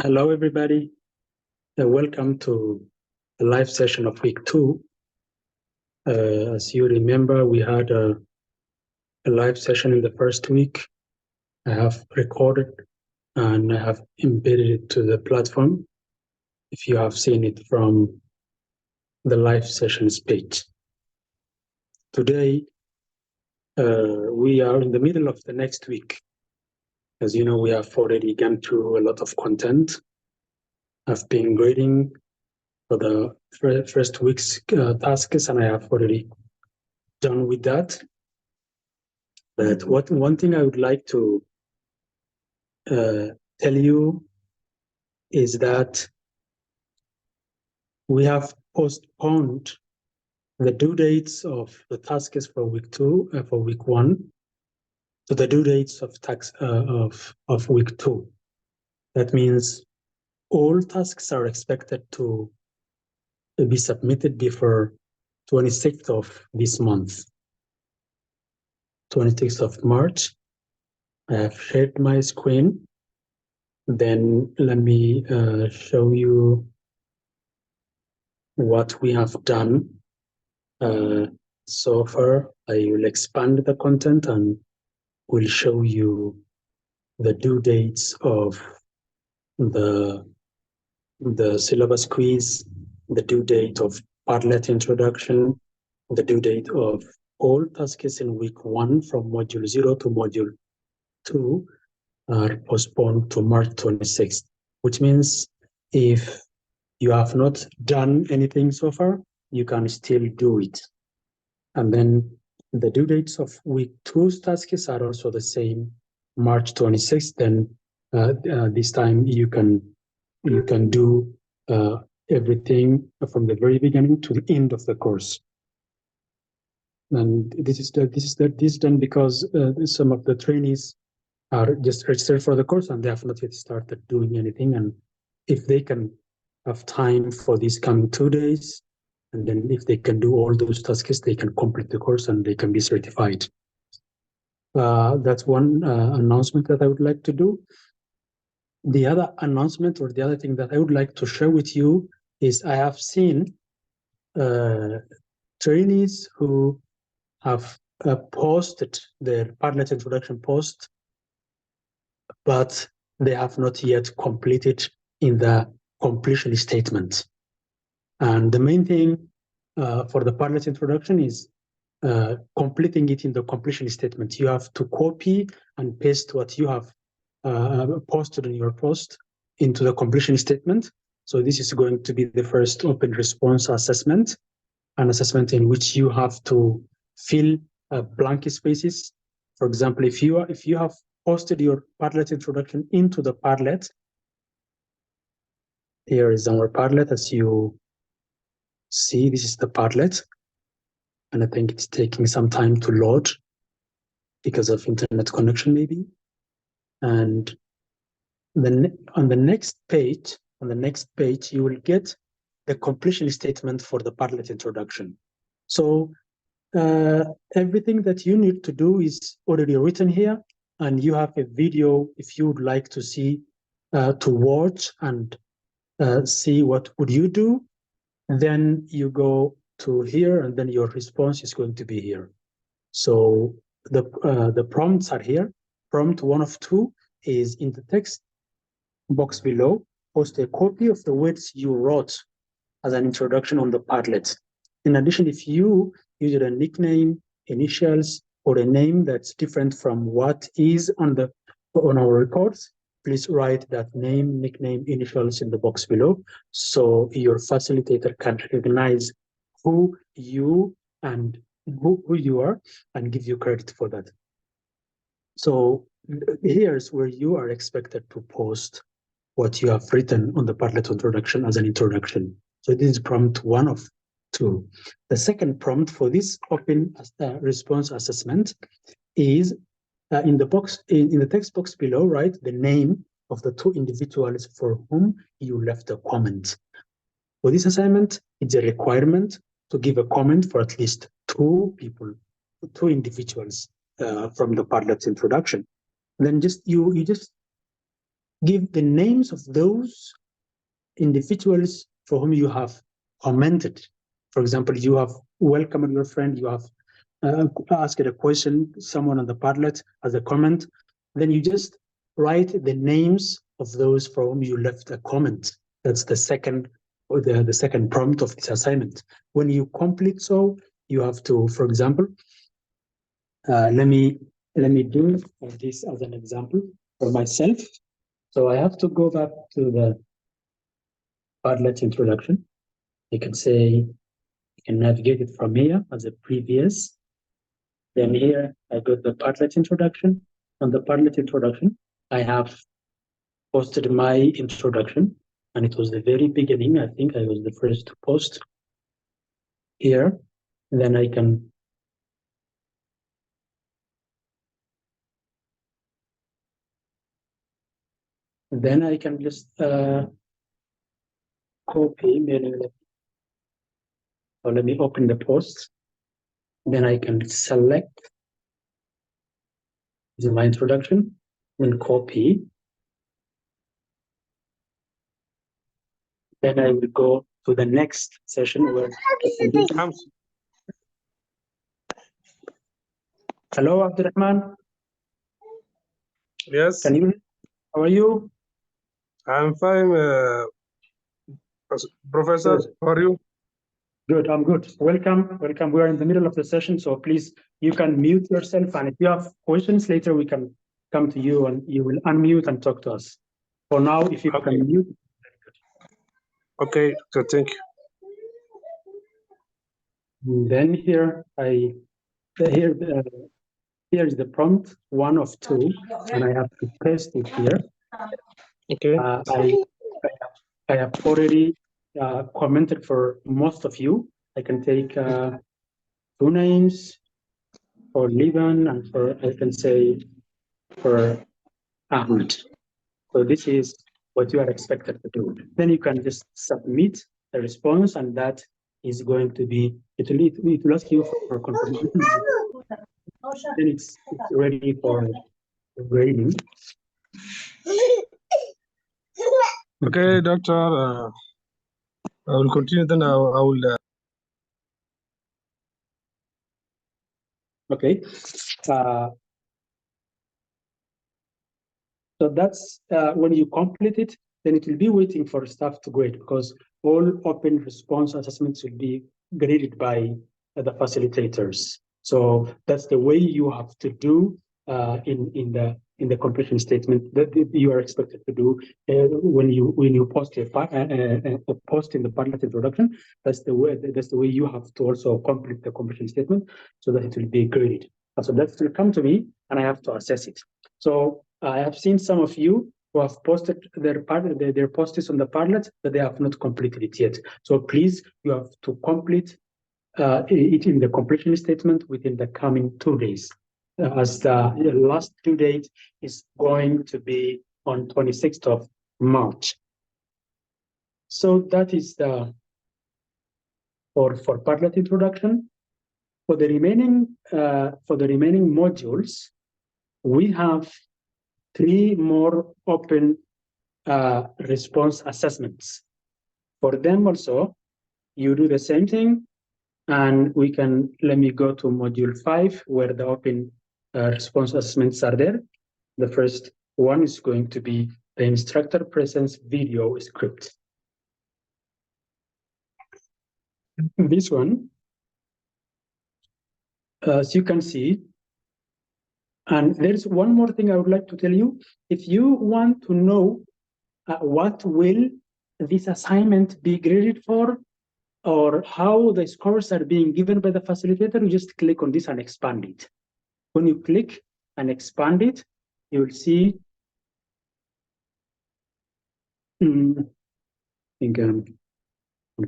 Hello, everybody. Welcome to the live session of week 2. As you remember, we had a live session in the first week. I have recorded and I have embedded it to the platform if you have seen it from the live sessions page. Today, we are in the middle of the next week. As you know, we have already gone through a lot of content. I've been grading for the first week's tasks, and I have already done with that. But one thing I would like to tell you is that we have postponed the due dates of the tasks for week 2, for week 1, to the due dates of week 2. That means all tasks are expected to be submitted before 26th of this month, 26th of March. I have shared my screen. Then let me show you what we have done so far. I will expand the content and will show you the due dates of the syllabus quiz, the due date of Padlet introduction, the due date of all tasks in week 1 from module 0 to module 2 are postponed to March 26th, which means if you have not done anything so far, you can still do it. And then the due dates of week 2's tasks are also the same, March 26th. Then this time you can do everything from the very beginning to the end of the course. And this is done because some of the trainees are just registered for the course and they have not yet started doing anything. And if they can have time for these coming 2 days, and then if they can do all those tasks, they can complete the course and they can be certified. That's one announcement that I would like to do. The other announcement, or the other thing that I would like to share with you, is I have seen trainees who have posted their Padlet introduction post, but they have not yet completed in the completion statement. And the main thing for the Padlet introduction is completing it in the completion statement. You have to copy and paste what you have posted in your post into the completion statement. So this is going to be the first open response assessment, an assessment in which you have to fill blank spaces. For example, if you have posted your Padlet introduction into the Padlet, here is our Padlet. As you see, this is the Padlet, and I think it's taking some time to load because of internet connection maybe. And then on the next page, you will get the completion statement for the Padlet introduction. So everything that you need to do is already written here, and you have a video if you would like to see, to watch and see what would you do. Then you go to here, and then your response is going to be here. So the prompts are here. Prompt 1 of 2 is in the text box below. Post a copy of the words you wrote as an introduction on the Padlet. In addition, if you use a nickname, initials, or a name that's different from what is on our records, please write that name, nickname, initials in the box below, so your facilitator can recognize who you and who you are and give you credit for that. So here's where you are expected to post what you have written on the Padlet introduction as an introduction. So this is prompt 1 of 2. The second prompt for this open response assessment is in the text box below, write the name of the 2 individuals for whom you left a comment. For this assignment, it's a requirement to give a comment for at least 2 people, 2 individuals from the Padlet introduction. Then you just give the names of those individuals for whom you have commented. For example, you have welcomed your friend, you have asked a question, someone on the Padlet as a comment, then you just write the names of those for whom you left a comment. That's the second, or the second prompt of this assignment. When you complete so, you have to, for example, let me do this as an example for myself. So I have to go back to the Padlet introduction. You can say, you can navigate it from here as a previous. Then here I got the Padlet introduction. On the Padlet introduction, I have posted my introduction, and it was the very beginning. I think I was the first to post here. And then I can just copy. So let me open the post. Then I can select my introduction, then copy. Then I will go to the next session where Hello, Abdurrahman. Yes. Can you? How are you? I'm fine, Professor. Good. How are you? Good. I'm good. Welcome. Welcome. We are in the middle of the session, so please, you can mute yourself, and if you have questions later, we can come to you and you will unmute and talk to us. For now, if you can mute. Okay. So thank you. And then here is the prompt, 1 of 2, and I have to paste it here. Okay. I have already commented for most of you. I can take 2 names for Liban and for, I can say, for Ahmed. So this is what you are expected to do. Then you can just submit the response, and that is going to be, it will ask you for confirmation. Then it's ready for grading. Okay, doctor. I will continue. Then I will. Okay. So that's when you complete it, then it will be waiting for staff to grade, because all open response assessments will be graded by the facilitators. So that's the way you have to do in the completion statement that you are expected to do when you post a post in the Padlet introduction. That's the way you have to also complete the completion statement so that it will be graded. So that will come to me, and I have to assess it. So I have seen some of you who have posted their posts on the Padlet, but they have not completed it yet. So please, you have to complete it in the completion statement within the coming 2 days, as the last due date is going to be on 26th of March. So that is the for Padlet introduction. For the remaining modules, we have 3 more open response assessments. For them also, you do the same thing, and let me go to module 5, where the open response assessments are there. The first one is going to be the instructor presence video script. This one, as you can see, and there's one more thing I would like to tell you. If you want to know what will this assignment be graded for, or how the scores are being given by the facilitator, you just click on this and expand it. When you click and expand it, you will see, I think on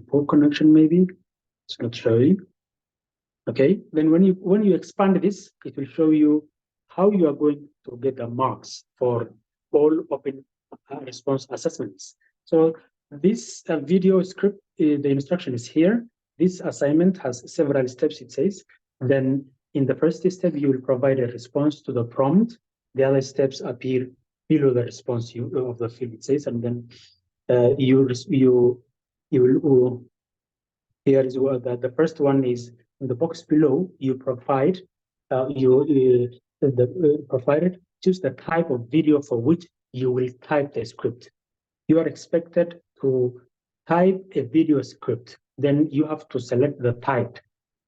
poor connection maybe, it's not showing. Okay, then when you expand this, it will show you how you are going to get the marks for all open response assessments. So this video script, the instruction is here. This assignment has several steps, it says. Then in the first step, you will provide a response to the prompt. The other steps appear below the response of the field, it says, and then you will, here is what the first one is in the box below. You provide provided choose the type of video for which you will type the script. You are expected to type a video script. Then you have to select the type.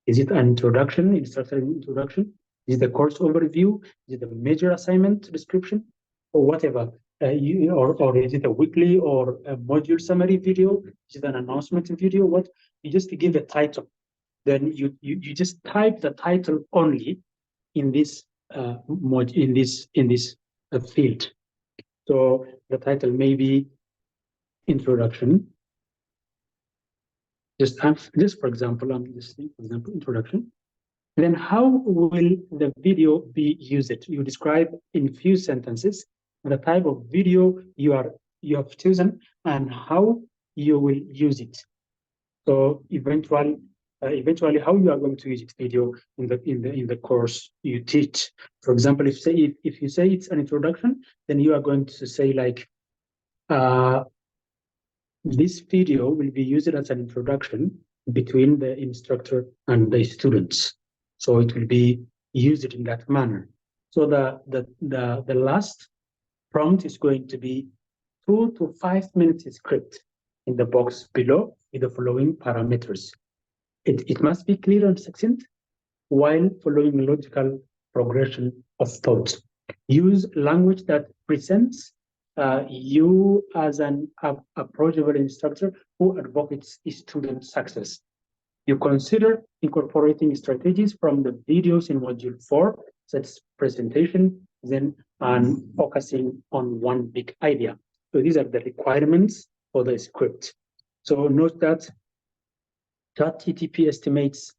Is it an introduction, instructional introduction? Is it the course overview? Is it a major assignment description, or whatever? Or is it a weekly or a module summary video? Is it an announcement video? What? You just give a title. Then you just type the title only in this field. So the title may be introduction. Just for example, I'm just saying, for example, introduction. Then how will the video be used? You describe in few sentences the type of video you have chosen and how you will use it. So eventually how you are going to use it video in the course you teach. For example, if you say it's an introduction, then you are going to say like, this video will be used as an introduction between the instructor and the students. So it will be used in that manner. So the last prompt is going to be 2 to 5 minutes script in the box below with the following parameters. It must be clear and succinct while following a logical progression of thought. Use language that presents you as an approachable instructor who advocates student success. You consider incorporating strategies from the videos in Module 4, such as presentation, then and focusing on one big idea. So these are the requirements for the script. So note that ChatGPT estimates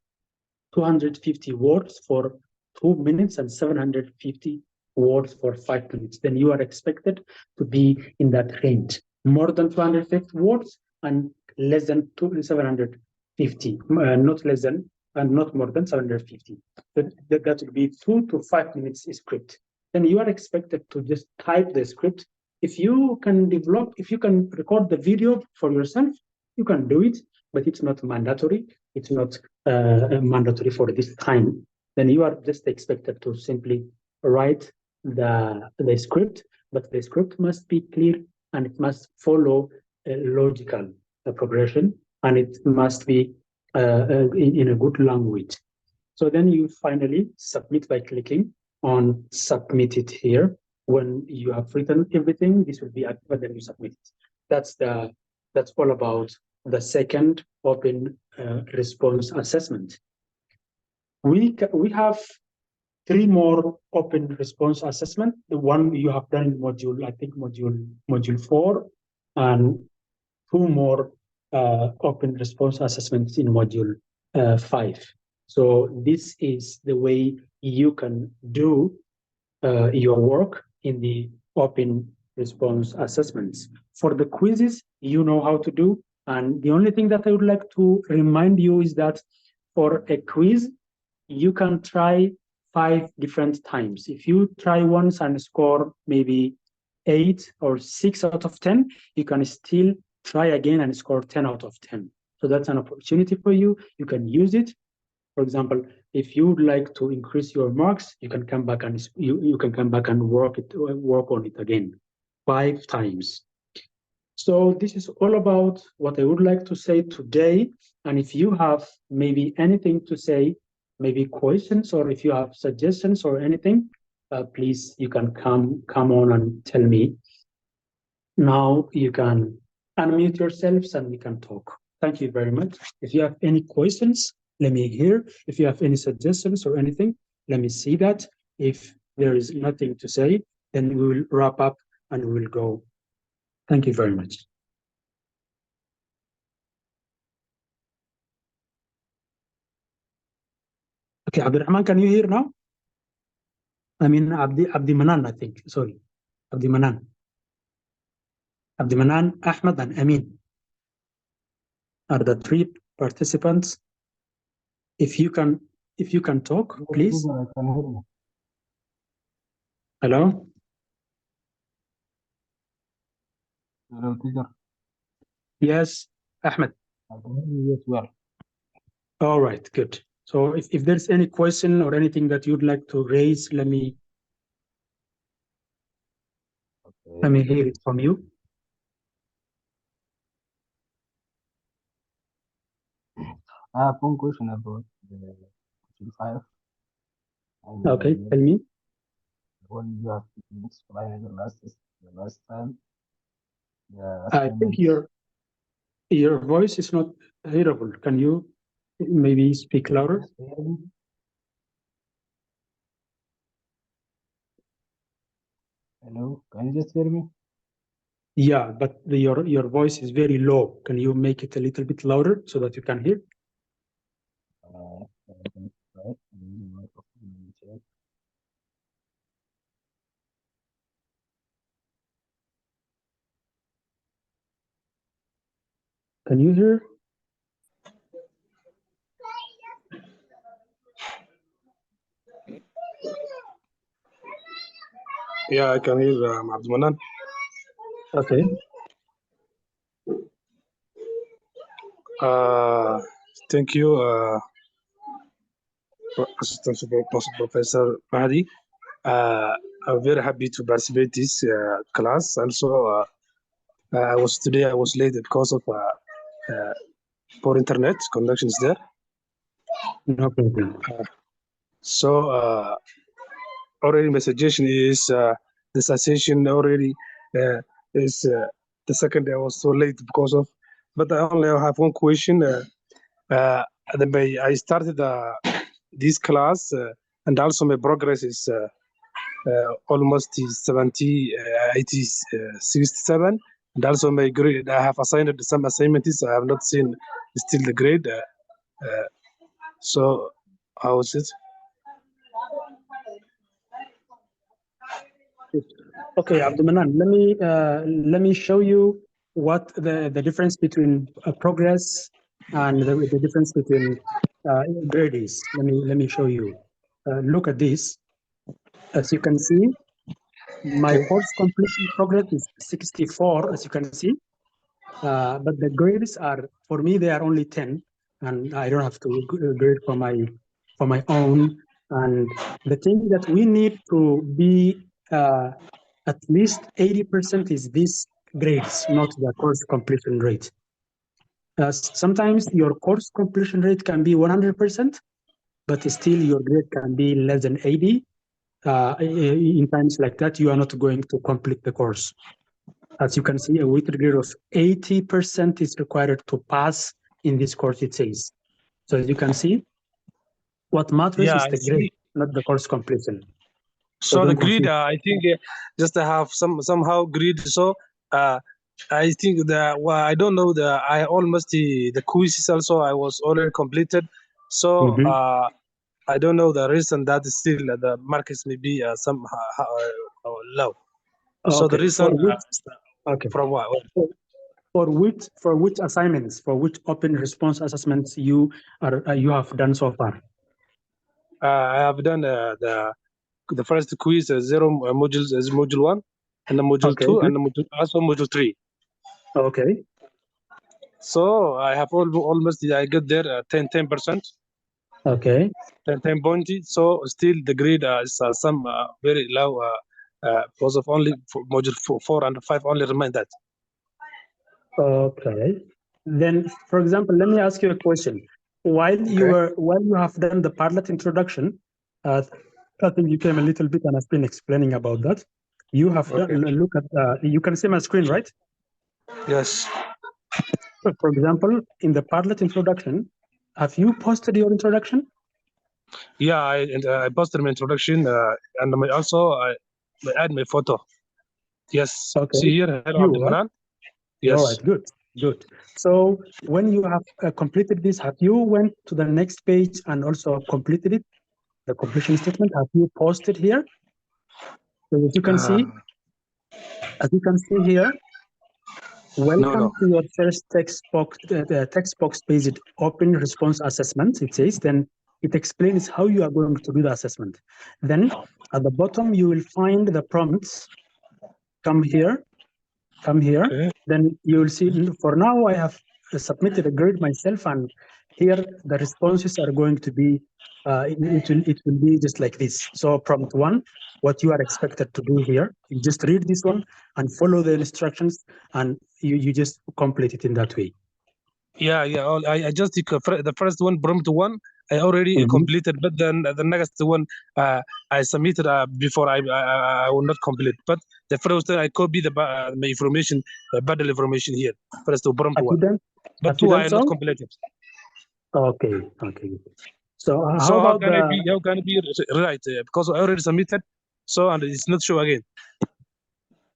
250 words for 2 minutes and 750 words for 5 minutes. Then you are expected to be in that range. More than 250 words and less than 750, not less than and not more than 750. That will be 2 to 5 minutes script. Then you are expected to just type the script. If you can record the video for yourself, you can do it, but it's not mandatory. It's not mandatory for this time. Then you are just expected to simply write the script, but the script must be clear and it must follow a logical progression, and it must be in a good language. So then you finally submit by clicking on submit it here. When you have written everything, this will be active, and then you submit it. That's all about the second open response assessment. We have 3 more open response assessment. The one you have done in module 4, and 2 more open response assessments in module 5. So this is the way you can do your work in the open response assessments. For the quizzes, you know how to do. And the only thing that I would like to remind you is that for a quiz, you can try 5 different times. If you try once and score maybe 8 or 6 out of 10, you can still try again and score 10 out of 10. So that's an opportunity for you. You can use it. For example, if you would like to increase your marks, you can come back and you can come back and work on it again 5 times. So this is all about what I would like to say today. And if you have maybe anything to say, maybe questions, or if you have suggestions or anything, please, you can come on and tell me. Now you can unmute yourselves and we can talk. Thank you very much. If you have any questions, let me hear. If you have any suggestions or anything, let me see that. If there is nothing to say, then we will wrap up and we will go. Thank you very much. Okay, Abdurrahman, can you hear now? I mean, Abdi Manan, I think. Sorry, Abdi Manan. Abdi Manan, Ahmed, and Amin are the 3 participants. If you can talk, please. Hello? Hello, teacher. Yes, Ahmed. I can hear you as well. All right, good. So if there's any question or anything that you'd like to raise, let me hear it from you. I have one question about the question 5. Okay, tell me. When you have explained the last time, the I think your voice is not hearable. Can you maybe speak louder? Hello, can you just hear me? Yeah, but your voice is very low. Can you make it a little bit louder so that you can hear? Can you hear? Yeah, I can hear Abdulmanan. Okay. Thank you, Assistant Professor Mahdi. I'm very happy to participate this class. Also, I was late because of poor internet connections there. No problem. So already my suggestion is the session already is the second day I was so late because of, but I only have one question. I started this class and also my progress is almost 70, 80, 67. And also my grade, I have assigned some assignments. I have not seen still the grade. So how is it? Okay, Abdulmanan, let me show you what the difference between progress and the difference between grade is. Let me show you. Look at this. As you can see, my course completion progress is 64, as you can see. But the grades are, for me, they are only 10, and I don't have to grade for my own. And the thing that we need to be at least 80% is these grades, not the course completion rate. Sometimes your course completion rate can be 100%, but still your grade can be less than 80. In times like that, you are not going to complete the course. As you can see, a weighted grade of 80% is required to pass in this course, it says. So as you can see, what matters is the grade, not the course completion. So the grid, I think just to have somehow grid. So I think that I don't know I almost the quizzes also I was already completed. So I don't know the reason that is still the markets may be somehow low. So the reason from what? For which assignments, for which open response assessments you have done so far? I have done the first quiz 0 modules is module 1 and the module 2 and the also module 3. Okay. So I have almost I get there 10%. Okay. 10 point. So still the grade is some very low because of only module 4 and 5 only remain that. Okay. Then, for example, let me ask you a question. While you have done the Padlet introduction, I think you came a little bit and I've been explaining about that. You have done, look at, you can see my screen, right? Yes. For example, in the Padlet introduction, have you posted your introduction? Yeah, I posted my introduction and also I add my photo. Yes. Okay. See here, hello, right? Yes. All right, good. So when you have completed this, have you went to the next page and also completed it? The completion statement, have you posted here? So as you can see here, welcome to your first text box based open response assessment, it says. Then it explains how you are going to do the assessment. Then at the bottom, you will find the prompts. Come here. come here, then you will see, for now, I have submitted a grade myself, and here the responses are going to be, it will be just like this. So prompt 1, what you are expected to do here, you just read this one and follow the instructions, and you just complete it in that way. Yeah, I just did the first one, prompt 1, I already completed, but then the next one I submitted before I will not complete. But the first one I copy the information, bundle information here. First to prompt 1, but 2 I not completed. Okay. So So how can it be right? Because I already submitted, so and it's not show again.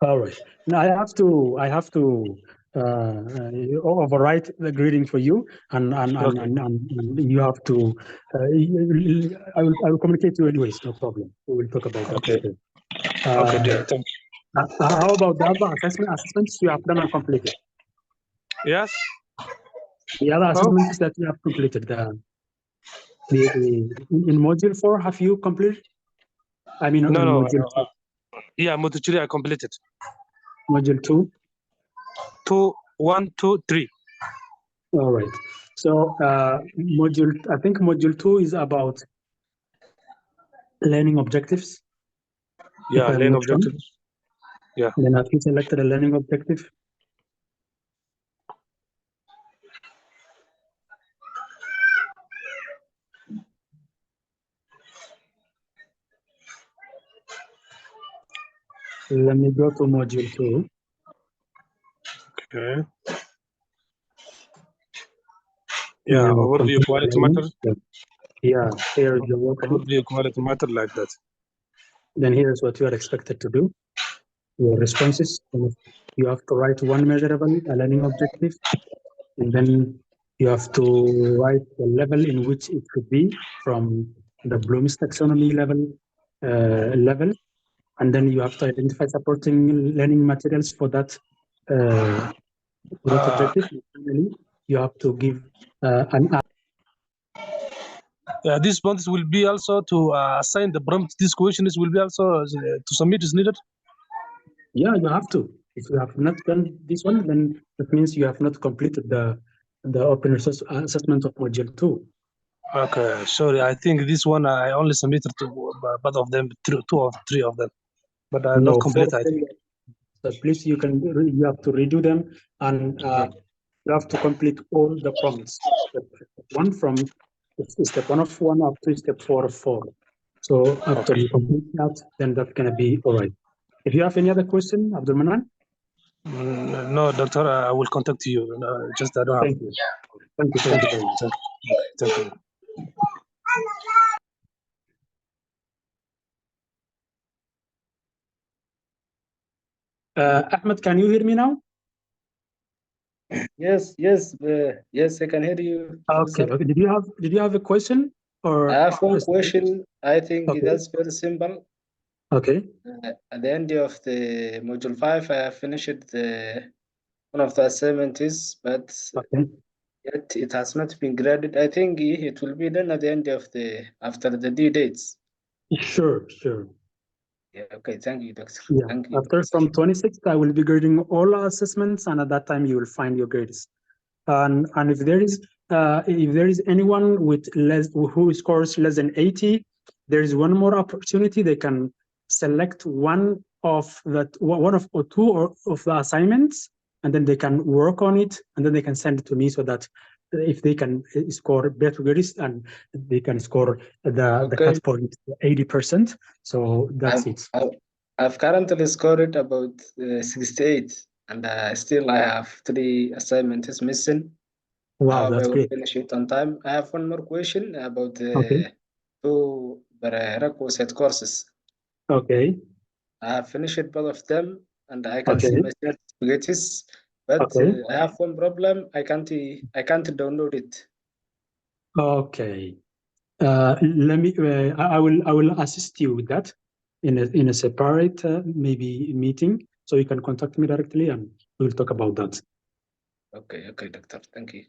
All right. Now I have to overwrite the grading for you, and you have to. I will communicate to you anyways. No problem. We will talk about that later. Okay, dear. Thank you. How about the other assessments you have done and completed? Yes. The other assessments that you have completed, in module 4, have you completed? I mean, no, module 2. Yeah, module 3 I completed. Module 2. 1, 2, 3. All right. So I think module 2 is about learning objectives. Yeah, learning objectives. Yeah. Then have you selected a learning objective? Let me go to module 2. Okay. Yeah, overview quality matter. Yeah, here is the worksheet. Overview quality matter like that. Then here's what you are expected to do. Your responses. You have to write one measurable, a learning objective, and then you have to write the level in which it could be from the Bloom's taxonomy level, and then you have to identify supporting learning materials for that objective. Finally, you have to give an these prompts will be also to assign the prompt. These questions will be also to submit is needed. Yeah, you have to. If you have not done this one, then that means you have not completed the open resource assessment of module 2. Okay, sorry. I think this one I only submitted to both of them, 2 or 3 of them, but I not complete. I think. So please, you have to redo them, and you have to complete all the prompts. Step 1 from step 1 of 1 up to step 4 of 4. So after you complete that, then that's gonna be all right. If you have any other question, Abdul Manan? No, doctor, I will contact you. Just I don't have. Thank you. Thank you very much. Thank you. Ahmed, can you hear me now? Yes, I can hear you. Okay. Did you have a question? Or I have one question. I think that's very simple. Okay. At the end of the module 5, I have finished one of the assignments, but yet it has not been graded. I think it will be done at the end of after the due dates. Sure. Yeah. Okay. Thank you, doctor. Yeah. Thank you. After from 26th, I will be grading all assessments, and at that time you will find your grades. And if there is anyone with who scores less than 80, there is one more opportunity. They can select one of or two of the assignments, and then they can work on it, and then they can send it to me, so that if they can score better grades, and they can score the cut point 80%. So that's it. I've currently scored about 68, and still I have 3 assignments missing. Wow, that's great. Finish it on time. I have one more question about the 2 prerequisite courses. Okay. I have finished both of them, and I can see my certificates, but I have one problem. I can't download it. Okay. Let me. I will assist you with that in a separate maybe meeting, so you can contact me directly, and we'll talk about that. Okay, doctor. Thank you.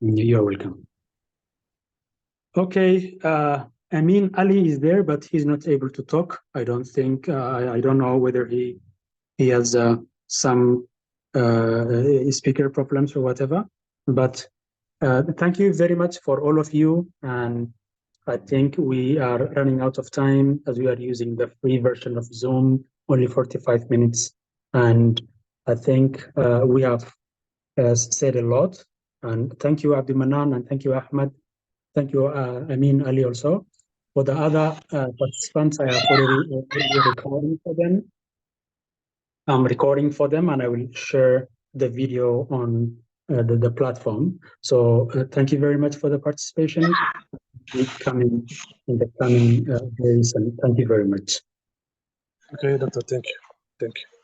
You're welcome. Okay. Amin Ali is there, but he's not able to talk. I don't think. I don't know whether he has some speaker problems or whatever. But thank you very much for all of you. And I think we are running out of time as we are using the free version of Zoom, only 45 minutes. And I think we have said a lot. And thank you, Abdi Manan, and thank you, Ahmed. Thank you, Amin Ali also. For the other participants, I have already recording for them. I'm recording for them, and I will share the video on the platform. So thank you very much for the participation. Coming in the coming days, and thank you very much. Okay, Doctor, thank you. Thank you.